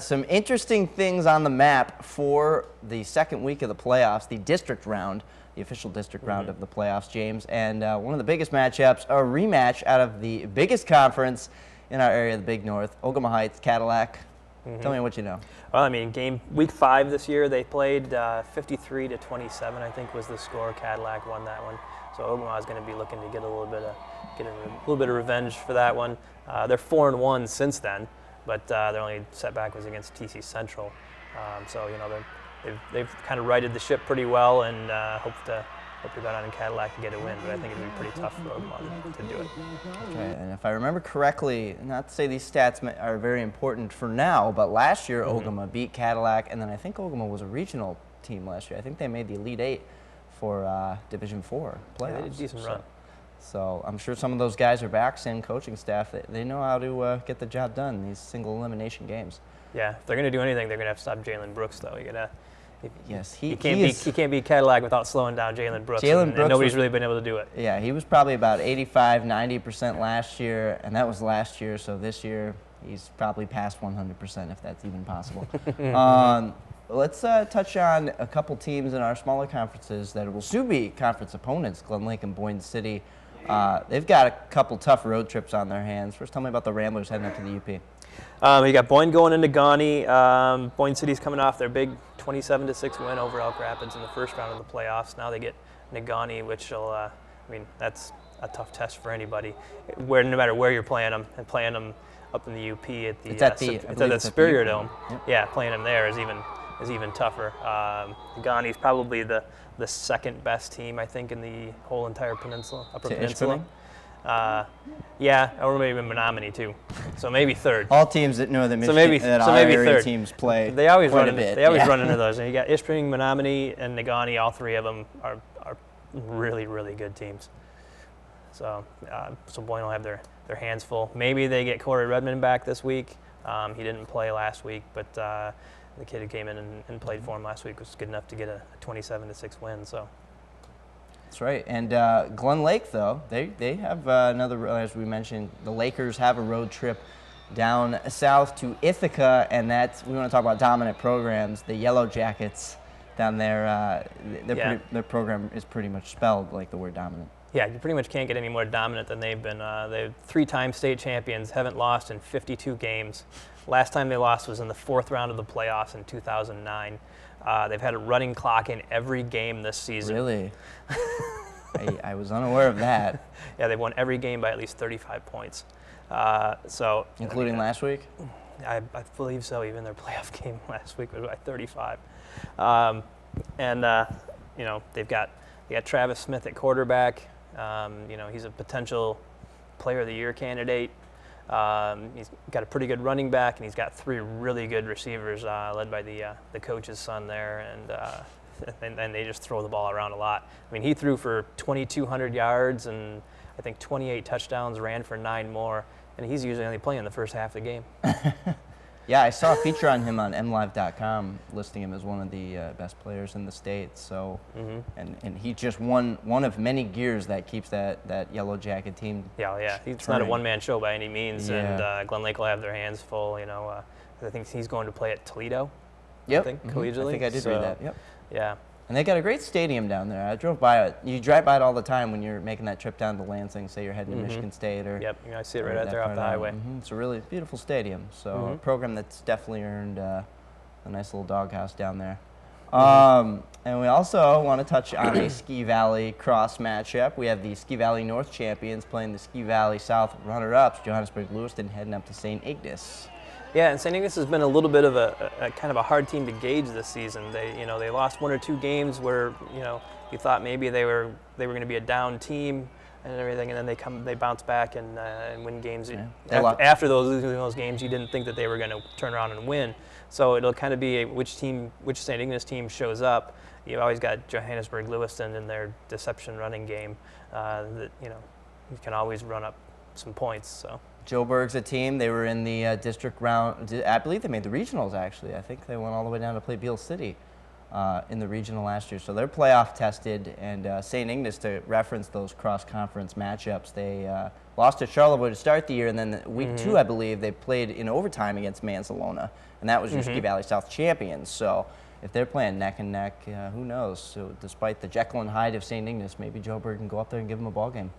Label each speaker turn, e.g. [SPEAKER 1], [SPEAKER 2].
[SPEAKER 1] Some interesting things on the map for the second week of the playoffs, the district round, the official district round of the playoffs, James. And one of the biggest matchups, a rematch out of the biggest conference in our area, the Big North, Omaha Heights, Cadillac. Tell me what you know.
[SPEAKER 2] Well, I mean, week 5 this year, they played 53-27, I think was the score. Cadillac won that one. So Omaha is going to be looking to get a little bit of revenge for that one. They're 4-1 since then, but their only setback was against TC Central. So you know they've kind of righted the ship pretty well, and hope to go down in Cadillac and get a win. But I think it'd be pretty tough for Omaha to do it.
[SPEAKER 1] Okay, and if I remember correctly, not to say these stats are very important for now, but last year Omaha beat Cadillac, and then I think Omaha was a regional team last year. I think they made the Elite 8 for Division 4 playoffs.
[SPEAKER 2] Yeah, they did a decent run.
[SPEAKER 1] So I'm sure some of those guys are back, same coaching staff. They know how to get the job done in these single elimination games.
[SPEAKER 2] Yeah, if they're going to do anything, they're going to have to stop Jalen Brooks, though. You can't beat Cadillac without slowing down Jalen Brooks. And nobody's really been able to do it.
[SPEAKER 1] Yeah, he was probably about 85–90% last year, and that was last year. So this year, he's probably past 100%, if that's even possible. Let's touch on a couple teams in our smaller conferences that will soon be conference opponents, Glen Lake and Boyne City. They've got a couple tough road trips on their hands. First, tell me about the Ramblers heading up to the UP.
[SPEAKER 2] You got Boyne going into Negaunee. Boyne City's coming off their big 27-6 win over Elk Rapids in the first round of the playoffs. Now they get Negaunee, which will, I mean, that's a tough test for anybody, no matter where you're playing them, and playing them up in the UP at the Superior Dome. Yep. Yeah, playing them there is even tougher. Negaunee's probably the second best team, I think, in the whole entire peninsula, Upper Peninsula. Yeah, or maybe Menominee too. So maybe third.
[SPEAKER 1] All teams that know that area teams play.
[SPEAKER 2] They always run into those. And you got Ishpeming, Menominee, and Negaunee. All three of them are really, really good teams. So Boyne will have their hands full. Maybe they get Corey Redmond back this week. He didn't play last week, but the kid who came in and played for him last week was good enough to get a 27-6 win. So.
[SPEAKER 1] That's right. And Glen Lake, though, they have another, as we mentioned, the Lakers have a road trip down south to Ithaca, and we want to talk about dominant programs. The Yellow Jackets down there, their program is pretty much spelled like the word dominant. Yeah,
[SPEAKER 2] you pretty much can't get any more dominant than they've been. They're 3-time state champions, haven't lost in 52 games. Last time they lost was in the 4th round of the playoffs in 2009. They've had a running clock in every game this season.
[SPEAKER 1] Really? I was unaware of that.
[SPEAKER 2] Yeah, they've won every game by at least 35 points.
[SPEAKER 1] Including last week?
[SPEAKER 2] I believe so. Even their playoff game last week was by 35. You know, they got Travis Smith at quarterback. You know, he's a potential Player of the Year candidate. He's got a pretty good running back, and he's got 3 really good receivers led by the coach's son there, and they just throw the ball around a lot. I mean, he threw for 2,200 yards and I think 28 touchdowns, ran for 9 more, and he's usually only playing the first half of the game.
[SPEAKER 1] Yeah, I saw a feature on him on MLive.com listing him as one of the best players in the state. So, and he just one of many gears that keeps that Yellow Jacket team.
[SPEAKER 2] Yeah. It's not a one-man show by any means, and Glen Lake will have their hands full. You know, I think he's going to play at Toledo.
[SPEAKER 1] Yep.
[SPEAKER 2] I think collegially.
[SPEAKER 1] I think I did read that. Yep.
[SPEAKER 2] Yeah.
[SPEAKER 1] And they got a great stadium down there. I drove by it. You drive by it all the time when you're making that trip down to Lansing, say you're heading to Michigan State or.
[SPEAKER 2] Yep, I see it right out there off the highway.
[SPEAKER 1] It's a really beautiful stadium. So a program that's definitely earned a nice little doghouse down there. And we also want to touch on a Ski Valley cross matchup. We have the Ski Valley North champions playing the Ski Valley South runner-ups, Johannesburg-Lewiston, heading up to St Ignace.
[SPEAKER 2] Yeah, and St Ignace has been a little bit of a kind of a hard team to gauge this season. They lost 1 or 2 games where you thought maybe they were going to be a down team and everything, and then they bounce back and win games. Yeah. After losing those games, you didn't think that they were going to turn around and win. So it'll kind of be which St Ignace team shows up. You've always got Johannesburg-Lewiston in their deception running game that you can always run up some points. So.
[SPEAKER 1] Joburg's a team. They were in the district round. I believe they made the regionals, actually. I think they went all the way down to play Beale City in the regional last year. So they're playoff tested, and St. Ignace, to reference those cross-conference matchups, they lost to Charlevoix to start the year, and then week 2, I believe, they played in overtime against Mansalona, and that was your Ski Valley South champions. So if they're playing neck and neck, who knows? So despite the Jekyll and Hyde of St. Ignace, maybe Joburg can go up there and give them a ball game.